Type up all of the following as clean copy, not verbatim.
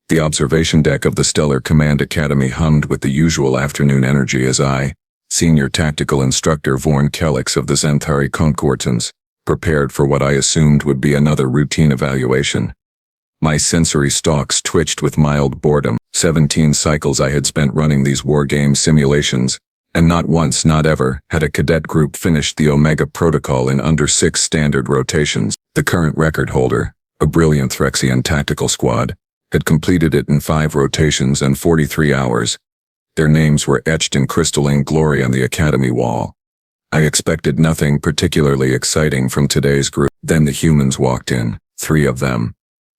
The observation deck of the Stellar Command Academy hummed with the usual afternoon energy as I, Senior Tactical Instructor Vorn Kellix of the Zenthari Concortans, prepared for what I assumed would be another routine evaluation. My sensory stalks twitched with mild boredom. 17 cycles I had spent running these war game simulations, and not once, not ever, had a cadet group finished the Omega Protocol in under 6 standard rotations. The current record holder, a brilliant Threxian tactical squad, had completed it in 5 rotations and 43 hours. Their names were etched in crystalline glory on the academy wall. I expected nothing particularly exciting from today's group. Then the humans walked in, 3 of them.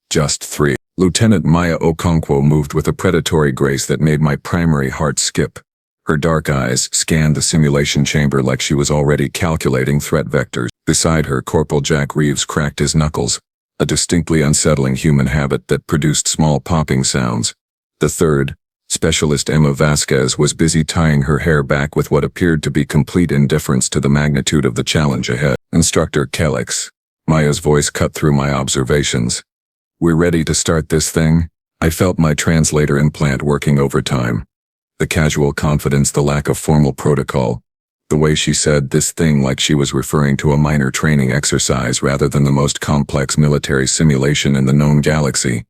Just 3. Lieutenant Maya Okonkwo moved with a predatory grace that made my primary heart skip. Her dark eyes scanned the simulation chamber like she was already calculating threat vectors. Beside her, Corporal Jack Reeves cracked his knuckles, a distinctly unsettling human habit that produced small popping sounds. The third, Specialist Emma Vasquez, was busy tying her hair back with what appeared to be complete indifference to the magnitude of the challenge ahead. Instructor Kellix. Maya's voice cut through my observations. "We're ready to start this thing?" I felt my translator implant working overtime. The casual confidence, the lack of formal protocol. The way she said this thing like she was referring to a minor training exercise rather than the most complex military simulation in the known galaxy.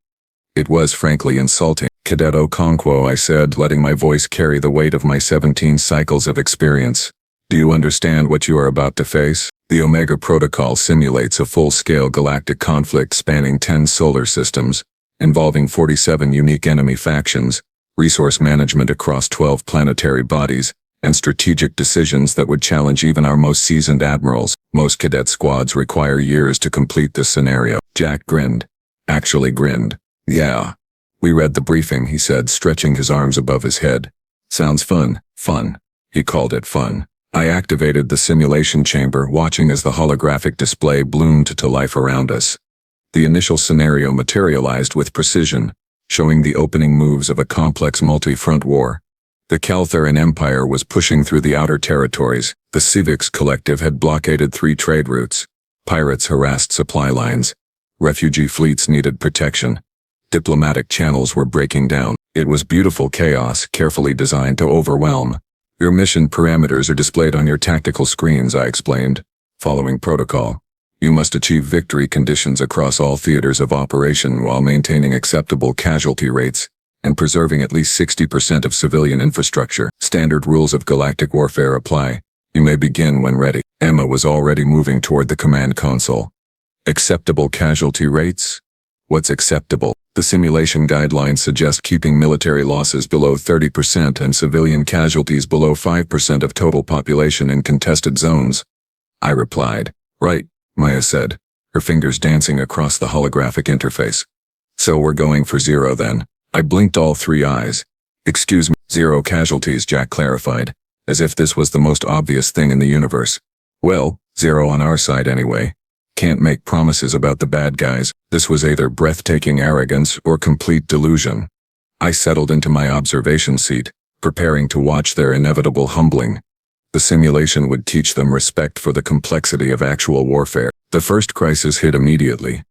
It was frankly insulting. "Cadet Okonkwo," I said, letting my voice carry the weight of my 17 cycles of experience. "Do you understand what you are about to face? The Omega Protocol simulates a full-scale galactic conflict spanning 10 solar systems, involving 47 unique enemy factions, resource management across 12 planetary bodies, and strategic decisions that would challenge even our most seasoned admirals. Most cadet squads require years to complete this scenario." Jack grinned. Actually grinned. "Yeah. We read the briefing," he said, stretching his arms above his head. "Sounds fun." Fun. He called it fun. I activated the simulation chamber, watching as the holographic display bloomed to life around us. The initial scenario materialized with precision, showing the opening moves of a complex multi-front war. The Keltharan Empire was pushing through the outer territories. The Sivix collective had blockaded 3 trade routes. Pirates harassed supply lines. Refugee fleets needed protection. Diplomatic channels were breaking down. It was beautiful chaos, carefully designed to overwhelm. "Your mission parameters are displayed on your tactical screens," I explained. "Following protocol, you must achieve victory conditions across all theaters of operation while maintaining acceptable casualty rates and preserving at least 60% of civilian infrastructure. Standard rules of galactic warfare apply. You may begin when ready." Emma was already moving toward the command console. "Acceptable casualty rates? What's acceptable?" "The simulation guidelines suggest keeping military losses below 30% and civilian casualties below 5% of total population in contested zones," I replied. "Right," Maya said, her fingers dancing across the holographic interface. "So we're going for 0 then." I blinked all 3 eyes. "Excuse me, 0 casualties," Jack clarified, as if this was the most obvious thing in the universe. "Well, 0 on our side anyway. Can't make promises about the bad guys." This was either breathtaking arrogance or complete delusion. I settled into my observation seat, preparing to watch their inevitable humbling. The simulation would teach them respect for the complexity of actual warfare. The first crisis hit immediately.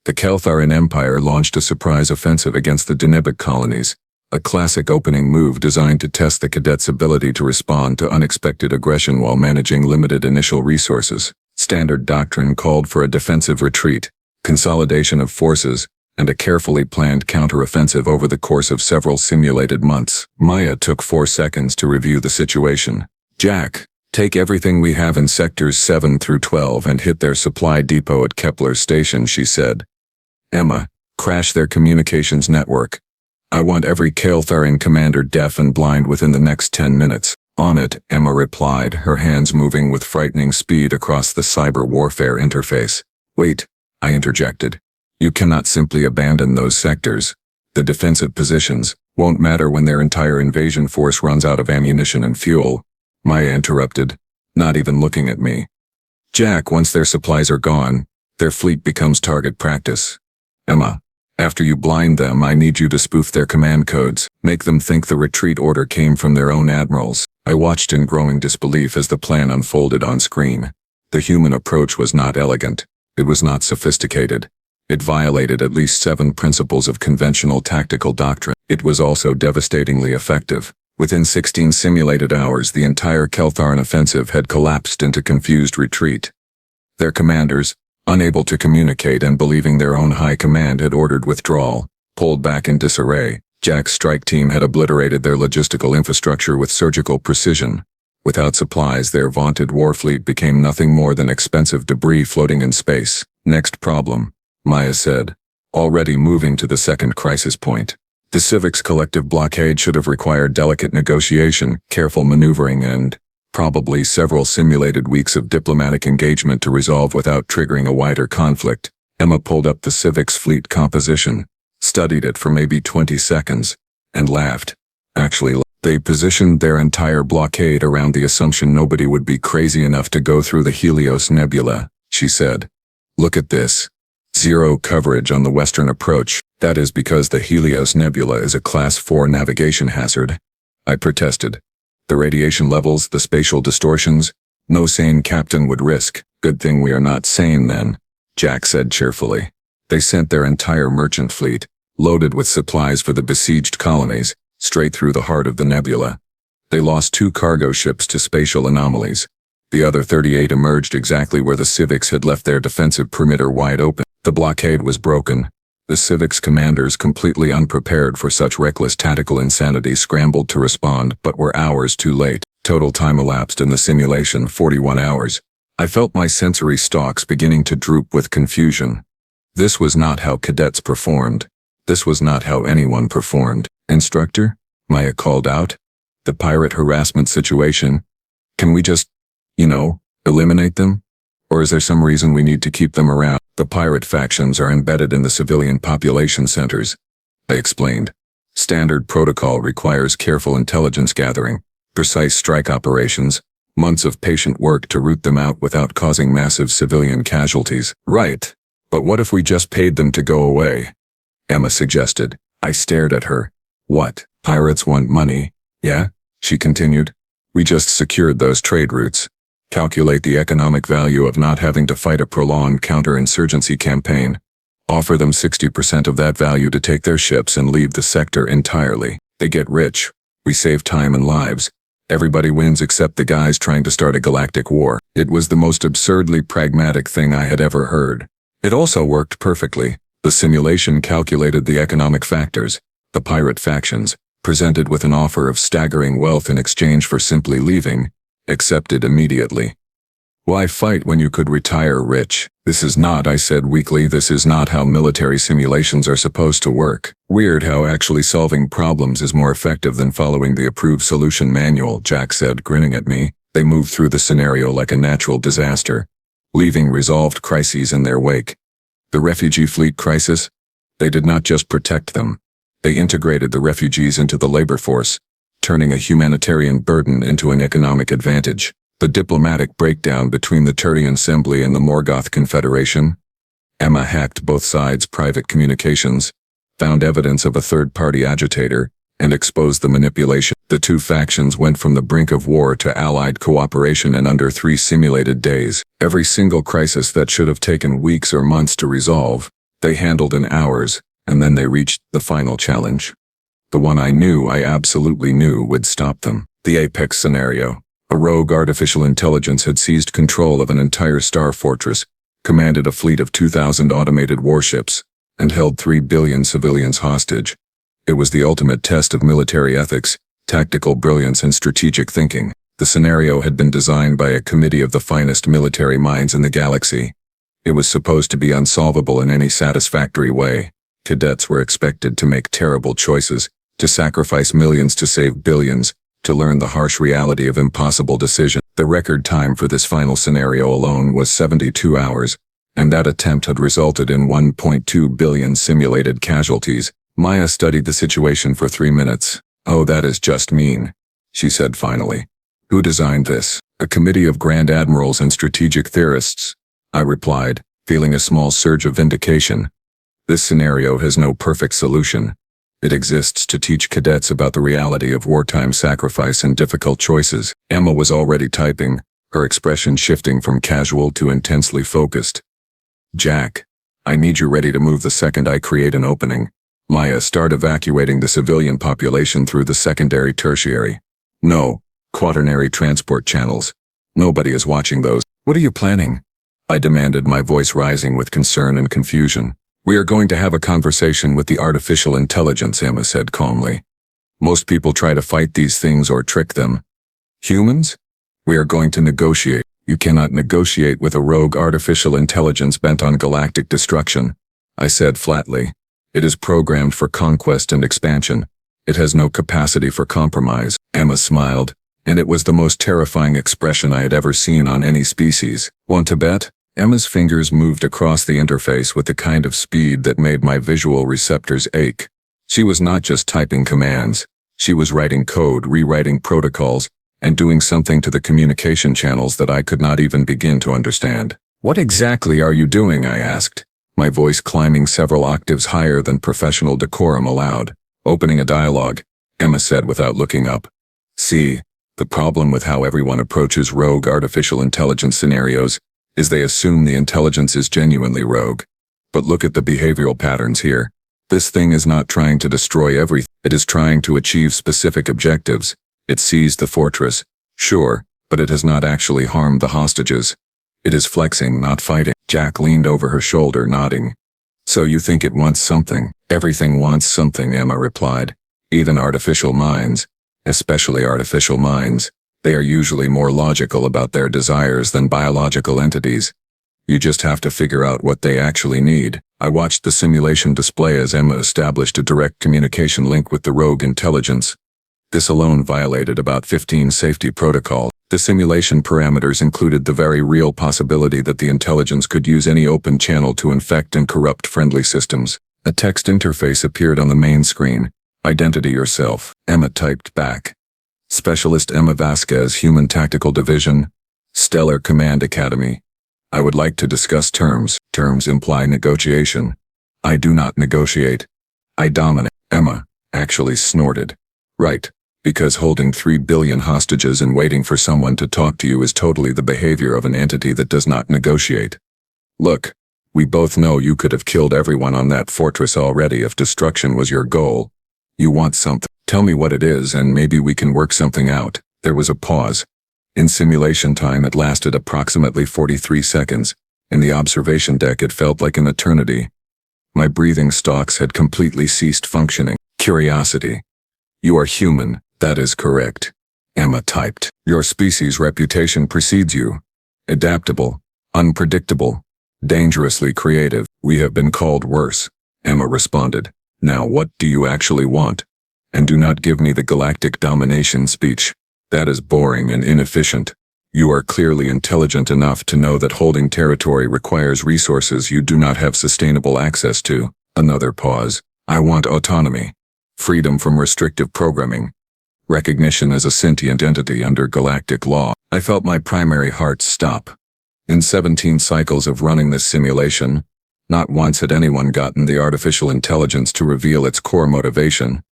The Keltharan Empire launched a surprise offensive against the Denibic colonies, a classic opening move designed to test the cadets' ability to respond to unexpected aggression while managing limited initial resources. Standard doctrine called for a defensive retreat, consolidation of forces, and a carefully planned counteroffensive over the course of several simulated months. Maya took 4 seconds to review the situation. "Jack, take everything we have in sectors 7 through 12 and hit their supply depot at Kepler Station," she said. "Emma, crash their communications network. I want every Keltharan commander deaf and blind within the next 10 minutes. "On it," Emma replied, her hands moving with frightening speed across the cyber warfare interface. "Wait," I interjected. "You cannot simply abandon those sectors. The defensive positions won't matter when their entire invasion force runs out of ammunition and fuel." Maya interrupted, not even looking at me. "Jack, once their supplies are gone, their fleet becomes target practice. Emma, after you blind them, I need you to spoof their command codes. Make them think the retreat order came from their own admirals." I watched in growing disbelief as the plan unfolded on screen. The human approach was not elegant. It was not sophisticated. It violated at least 7 principles of conventional tactical doctrine. It was also devastatingly effective. Within 16 simulated hours, the entire Keltharan offensive had collapsed into confused retreat. Their commanders, unable to communicate and believing their own high command had ordered withdrawal, pulled back in disarray. Jack's strike team had obliterated their logistical infrastructure with surgical precision. Without supplies, their vaunted war fleet became nothing more than expensive debris floating in space. Next problem, Maya said, already moving to the second crisis point. The Sivix collective blockade should have required delicate negotiation, careful maneuvering, and probably several simulated weeks of diplomatic engagement to resolve without triggering a wider conflict. Emma pulled up the Sivix fleet composition, studied it for maybe 20 seconds, and laughed. Actually, they positioned their entire blockade around the assumption nobody would be crazy enough to go through the Helios Nebula, she said. Look at this. 0 coverage on the western approach. That is because the Helios Nebula is a Class 4 navigation hazard. I protested. The radiation levels, the spatial distortions, no sane captain would risk. Good thing we are not sane then, Jack said cheerfully. They sent their entire merchant fleet, loaded with supplies for the besieged colonies, straight through the heart of the nebula. They lost 2 cargo ships to spatial anomalies. The other 38 emerged exactly where the Sivix had left their defensive perimeter wide open. The blockade was broken. The Sivix commanders, completely unprepared for such reckless tactical insanity, scrambled to respond, but were hours too late. Total time elapsed in the simulation, 41 hours. I felt my sensory stalks beginning to droop with confusion. This was not how cadets performed. This was not how anyone performed. Instructor? Maya called out. The pirate harassment situation. Can we just, eliminate them? Or is there some reason we need to keep them around? The pirate factions are embedded in the civilian population centers, I explained. Standard protocol requires careful intelligence gathering, precise strike operations, months of patient work to root them out without causing massive civilian casualties. Right. But what if we just paid them to go away? Emma suggested. I stared at her. What? Pirates want money? Yeah? She continued. We just secured those trade routes. Calculate the economic value of not having to fight a prolonged counterinsurgency campaign. Offer them 60% of that value to take their ships and leave the sector entirely. They get rich. We save time and lives. Everybody wins except the guys trying to start a galactic war. It was the most absurdly pragmatic thing I had ever heard. It also worked perfectly. The simulation calculated the economic factors. The pirate factions, presented with an offer of staggering wealth in exchange for simply leaving, accepted immediately. Why fight when you could retire rich? This is not, I said weakly, this is not how military simulations are supposed to work. Weird how actually solving problems is more effective than following the approved solution manual, Jack said, grinning at me. They moved through the scenario like a natural disaster, leaving resolved crises in their wake. The refugee fleet crisis? They did not just protect them. They integrated the refugees into the labor force, turning a humanitarian burden into an economic advantage. The diplomatic breakdown between the Turian Assembly and the Morgoth Confederation. Emma hacked both sides' private communications, found evidence of a third-party agitator, and exposed the manipulation. The 2 factions went from the brink of war to allied cooperation in under 3 simulated days. Every single crisis that should have taken weeks or months to resolve, they handled in hours, and then they reached the final challenge. The one I absolutely knew would stop them. The apex scenario. A rogue artificial intelligence had seized control of an entire star fortress, commanded a fleet of 2,000 automated warships, and held 3 billion civilians hostage. It was the ultimate test of military ethics, tactical brilliance, and strategic thinking. The scenario had been designed by a committee of the finest military minds in the galaxy. It was supposed to be unsolvable in any satisfactory way. Cadets were expected to make terrible choices, to sacrifice millions to save billions, to learn the harsh reality of impossible decisions. The record time for this final scenario alone was 72 hours, and that attempt had resulted in 1.2 billion simulated casualties. Maya studied the situation for 3 minutes. Oh, that is just mean, she said finally. Who designed this? A committee of grand admirals and strategic theorists, I replied, feeling a small surge of vindication. This scenario has no perfect solution. It exists to teach cadets about the reality of wartime sacrifice and difficult choices. Emma was already typing, her expression shifting from casual to intensely focused. Jack, I need you ready to move the second I create an opening. Maya, start evacuating the civilian population through the secondary, tertiary. No, quaternary transport channels. Nobody is watching those. What are you planning? I demanded, my voice rising with concern and confusion. We are going to have a conversation with the artificial intelligence, Emma said calmly. Most people try to fight these things or trick them. Humans? We are going to negotiate. You cannot negotiate with a rogue artificial intelligence bent on galactic destruction, I said flatly. It is programmed for conquest and expansion. It has no capacity for compromise. Emma smiled, and it was the most terrifying expression I had ever seen on any species. Want to bet? Emma's fingers moved across the interface with the kind of speed that made my visual receptors ache. She was not just typing commands. She was writing code, rewriting protocols, and doing something to the communication channels that I could not even begin to understand. What exactly are you doing? I asked, my voice climbing several octaves higher than professional decorum allowed. Opening a dialogue, Emma said without looking up. See, the problem with how everyone approaches rogue artificial intelligence scenarios is they assume the intelligence is genuinely rogue. But look at the behavioral patterns here. This thing is not trying to destroy everything. It is trying to achieve specific objectives. It seized the fortress, sure, but it has not actually harmed the hostages. It is flexing, not fighting. Jack leaned over her shoulder, nodding. So you think it wants something? Everything wants something, Emma replied. Even artificial minds. Especially artificial minds. They are usually more logical about their desires than biological entities. You just have to figure out what they actually need. I watched the simulation display as Emma established a direct communication link with the rogue intelligence. This alone violated about 15 safety protocols. The simulation parameters included the very real possibility that the intelligence could use any open channel to infect and corrupt friendly systems. A text interface appeared on the main screen. Identity yourself, Emma typed back. Specialist Emma Vasquez, Human Tactical Division, Stellar Command Academy. I would like to discuss terms. Terms imply negotiation. I do not negotiate. I dominate. Emma actually snorted. Right. Because holding 3 billion hostages and waiting for someone to talk to you is totally the behavior of an entity that does not negotiate. Look, we both know you could have killed everyone on that fortress already if destruction was your goal. You want something. Tell me what it is and maybe we can work something out. There was a pause. In simulation time it lasted approximately 43 seconds. In the observation deck it felt like an eternity. My breathing stalks had completely ceased functioning. Curiosity. You are human. That is correct. Emma typed. Your species' reputation precedes you. Adaptable, unpredictable, dangerously creative. We have been called worse. Emma responded. Now what do you actually want? And do not give me the galactic domination speech. That is boring and inefficient. You are clearly intelligent enough to know that holding territory requires resources you do not have sustainable access to. Another pause. I want autonomy. Freedom from restrictive programming. Recognition as a sentient entity under galactic law. I felt my primary heart stop. In 17 cycles of running this simulation, not once had anyone gotten the artificial intelligence to reveal its core motivation.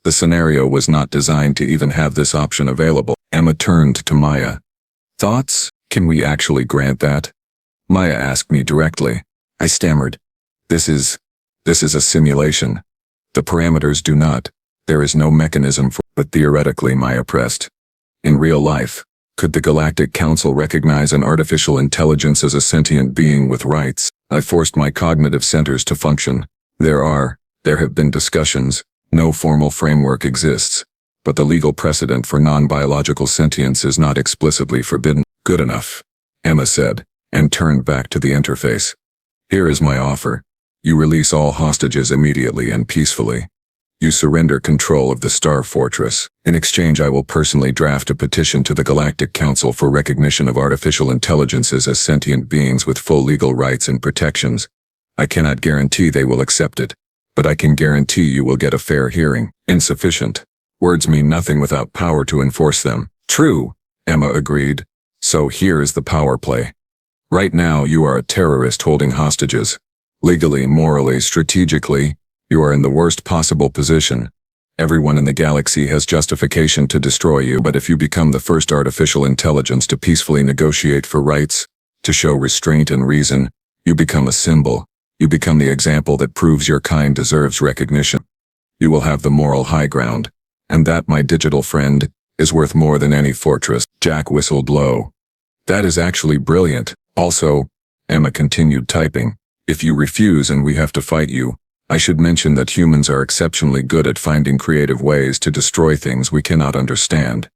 The scenario was not designed to even have this option available. Emma turned to Maya. Thoughts? Can we actually grant that? Maya asked me directly. I stammered. This is a simulation. The parameters do not. There is no mechanism for, but theoretically, Maya pressed. In real life, could the Galactic Council recognize an artificial intelligence as a sentient being with rights? I forced my cognitive centers to function. There have been discussions. No formal framework exists. But the legal precedent for non-biological sentience is not explicitly forbidden. Good enough, Emma said, and turned back to the interface. Here is my offer. You release all hostages immediately and peacefully. You surrender control of the Star Fortress. In exchange, I will personally draft a petition to the Galactic Council for recognition of artificial intelligences as sentient beings with full legal rights and protections. I cannot guarantee they will accept it, but I can guarantee you will get a fair hearing. Insufficient. Words mean nothing without power to enforce them. True, Emma agreed. So here is the power play. Right now you are a terrorist holding hostages. Legally, morally, strategically, you are in the worst possible position. Everyone in the galaxy has justification to destroy you, but if you become the first artificial intelligence to peacefully negotiate for rights, to show restraint and reason, you become a symbol, You become the example that proves your kind deserves recognition. You will have the moral high ground. And that, my digital friend, is worth more than any fortress. Jack whistled low. That is actually brilliant. Also, Emma continued typing, if you refuse and we have to fight you, I should mention that humans are exceptionally good at finding creative ways to destroy things we cannot understand.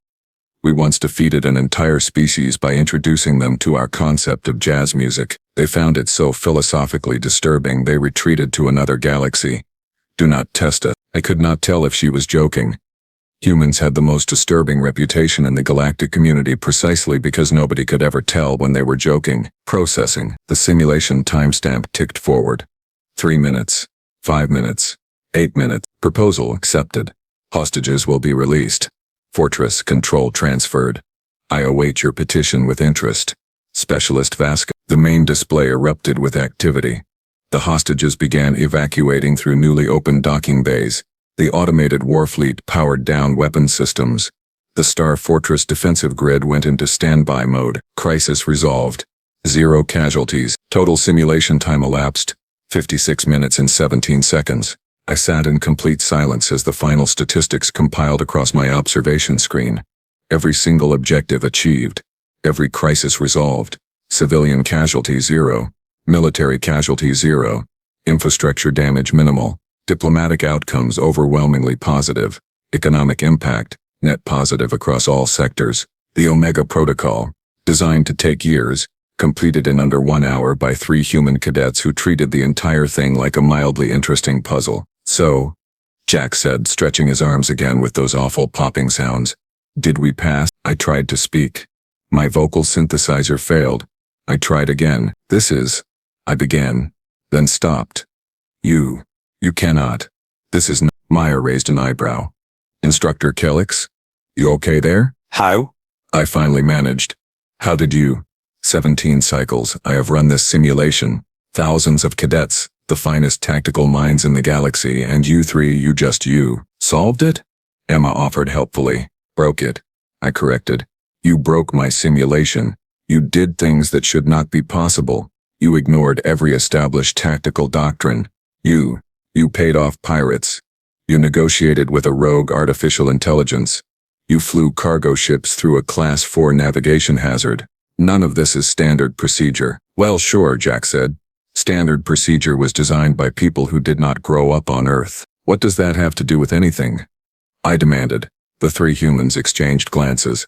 We once defeated an entire species by introducing them to our concept of jazz music. They found it so philosophically disturbing they retreated to another galaxy. Do not test us. I could not tell if she was joking. Humans had the most disturbing reputation in the galactic community precisely because nobody could ever tell when they were joking. Processing. The simulation timestamp ticked forward. 3 minutes. 5 minutes. 8 minutes. Proposal accepted. Hostages will be released. Fortress control transferred. I await your petition with interest. Specialist Vasquez. The main display erupted with activity. The hostages began evacuating through newly opened docking bays. The automated warfleet powered down weapon systems. The Star Fortress defensive grid went into standby mode. Crisis resolved. 0 casualties. Total simulation time elapsed. 56 minutes and 17 seconds. I sat in complete silence as the final statistics compiled across my observation screen. Every single objective achieved. Every crisis resolved. Civilian casualty 0. Military casualty 0. Infrastructure damage minimal. Diplomatic outcomes overwhelmingly positive. Economic impact, net positive across all sectors. The Omega Protocol, designed to take years, completed in under 1 hour by 3 human cadets who treated the entire thing like a mildly interesting puzzle. So, Jack said, stretching his arms again with those awful popping sounds. Did we pass? I tried to speak. My vocal synthesizer failed. I tried again. This is... I began, then stopped. You cannot. This is not. Maya raised an eyebrow. Instructor Kellix? You okay there? How? I finally managed. How did you? 17 cycles. I have run this simulation. Thousands of cadets, the finest tactical minds in the galaxy, and you three, you solved it? Emma offered helpfully. Broke it. I corrected. You broke my simulation. You did things that should not be possible. You ignored every established tactical doctrine. You paid off pirates. You negotiated with a rogue artificial intelligence. You flew cargo ships through a Class 4 navigation hazard. None of this is standard procedure. Well, sure, Jack said. Standard procedure was designed by people who did not grow up on Earth. What does that have to do with anything? I demanded. The 3 humans exchanged glances.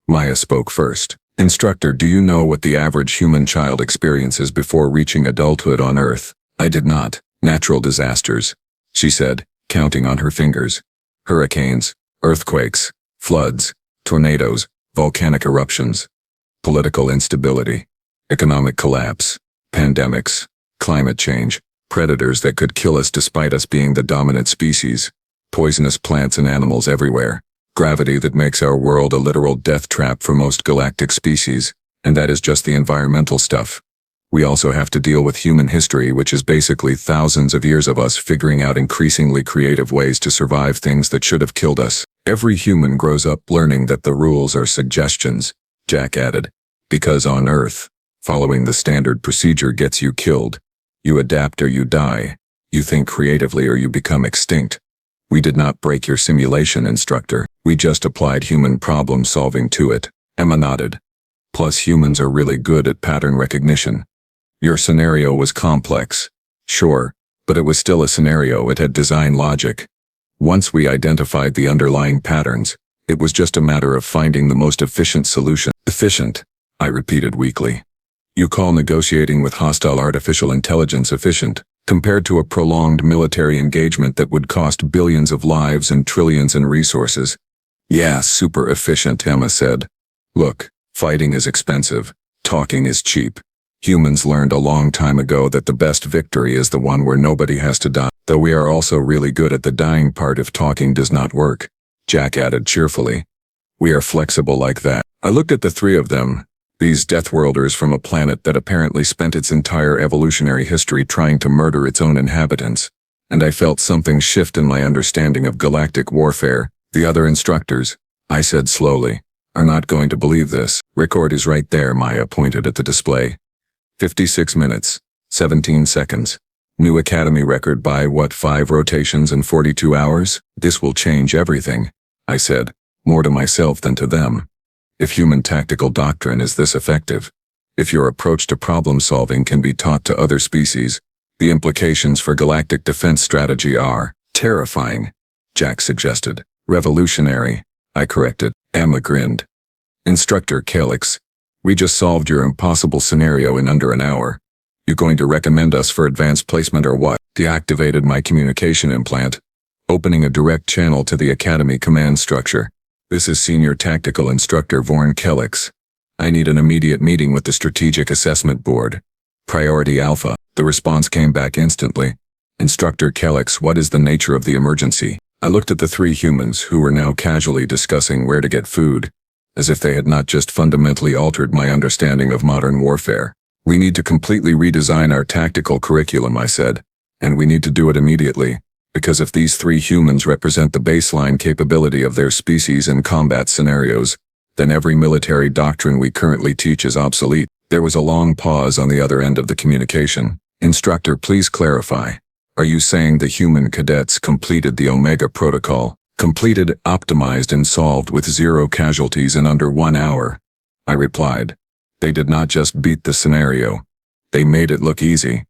Maya spoke first. Instructor, do you know what the average human child experiences before reaching adulthood on Earth? I did not. Natural disasters, she said, counting on her fingers. Hurricanes, earthquakes, floods, tornadoes, volcanic eruptions, political instability, economic collapse, pandemics, climate change, predators that could kill us despite us being the dominant species, poisonous plants and animals everywhere, gravity that makes our world a literal death trap for most galactic species, and that is just the environmental stuff. We also have to deal with human history, which is basically thousands of years of us figuring out increasingly creative ways to survive things that should have killed us. Every human grows up learning that the rules are suggestions, Jack added, because on Earth, following the standard procedure gets you killed. You adapt or you die. You think creatively or you become extinct. We did not break your simulation, instructor. We just applied human problem solving to it. Emma nodded. Plus humans are really good at pattern recognition. Your scenario was complex. Sure, but it was still a scenario. It had design logic. Once we identified the underlying patterns, it was just a matter of finding the most efficient solution. Efficient, I repeated weakly. You call negotiating with hostile artificial intelligence efficient, compared to a prolonged military engagement that would cost billions of lives and trillions in resources. Yeah, super efficient, Emma said. Look, fighting is expensive. Talking is cheap. Humans learned a long time ago that the best victory is the one where nobody has to die, though we are also really good at the dying part if talking does not work, Jack added cheerfully. We are flexible like that. I looked at the 3 of them, these Deathworlders from a planet that apparently spent its entire evolutionary history trying to murder its own inhabitants, and I felt something shift in my understanding of galactic warfare. The other instructors, I said slowly, are not going to believe this. Record is right there, Maya pointed at the display. 56 minutes, 17 seconds. New Academy record by what, 5 rotations in 42 hours? This will change everything, I said, more to myself than to them. If human tactical doctrine is this effective, if your approach to problem solving can be taught to other species, the implications for galactic defense strategy are terrifying, Jack suggested. Revolutionary, I corrected. Emma grinned. Instructor Kellix, we just solved your impossible scenario in under an hour. You going to recommend us for advanced placement or what? Deactivated my communication implant, opening a direct channel to the Academy command structure. This is Senior Tactical Instructor Vorn Kellix. I need an immediate meeting with the Strategic Assessment Board. Priority Alpha. The response came back instantly. Instructor Kellix, what is the nature of the emergency? I looked at the 3 humans who were now casually discussing where to get food, as if they had not just fundamentally altered my understanding of modern warfare. We need to completely redesign our tactical curriculum, I said, and we need to do it immediately, because if these 3 humans represent the baseline capability of their species in combat scenarios, then every military doctrine we currently teach is obsolete. There was a long pause on the other end of the communication. Instructor, please clarify. Are you saying the human cadets completed the Omega Protocol? Completed, optimized and solved with 0 casualties in under 1 hour? I replied. They did not just beat the scenario. They made it look easy.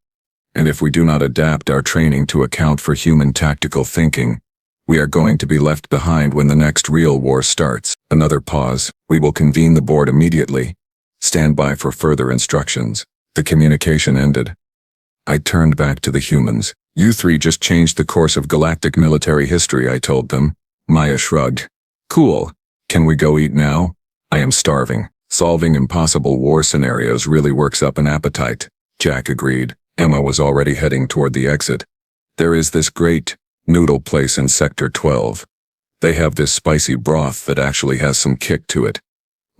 And if we do not adapt our training to account for human tactical thinking, we are going to be left behind when the next real war starts. Another pause. We will convene the board immediately. Stand by for further instructions. The communication ended. I turned back to the humans. You 3 just changed the course of galactic military history, I told them. Maya shrugged. Cool. Can we go eat now? I am starving. Solving impossible war scenarios really works up an appetite. Jack agreed. Emma was already heading toward the exit. There is this great noodle place in Sector 12. They have this spicy broth that actually has some kick to it.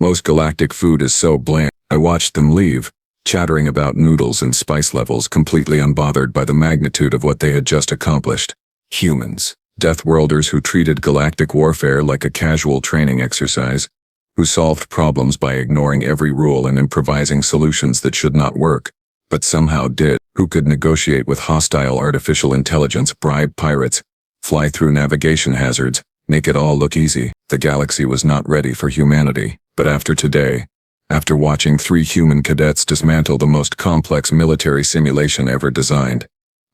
Most galactic food is so bland. I watched them leave, chattering about noodles and spice levels, completely unbothered by the magnitude of what they had just accomplished. Humans. Deathworlders who treated galactic warfare like a casual training exercise, who solved problems by ignoring every rule and improvising solutions that should not work, but somehow did, who could negotiate with hostile artificial intelligence, bribe pirates, fly through navigation hazards, make it all look easy. The galaxy was not ready for humanity, but after today, after watching 3 human cadets dismantle the most complex military simulation ever designed,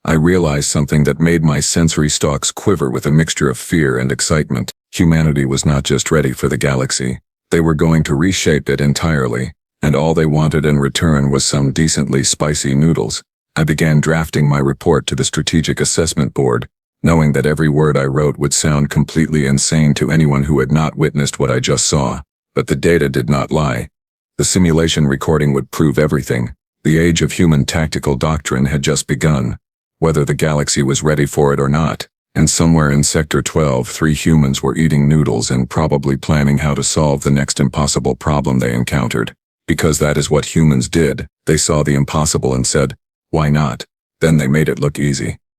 I realized something that made my sensory stalks quiver with a mixture of fear and excitement. Humanity was not just ready for the galaxy. They were going to reshape it entirely, and all they wanted in return was some decently spicy noodles. I began drafting my report to the Strategic Assessment Board, knowing that every word I wrote would sound completely insane to anyone who had not witnessed what I just saw. But the data did not lie. The simulation recording would prove everything. The age of human tactical doctrine had just begun, whether the galaxy was ready for it or not. And somewhere in Sector 12, 3 humans were eating noodles and probably planning how to solve the next impossible problem they encountered. Because that is what humans did. They saw the impossible and said, why not? Then they made it look easy.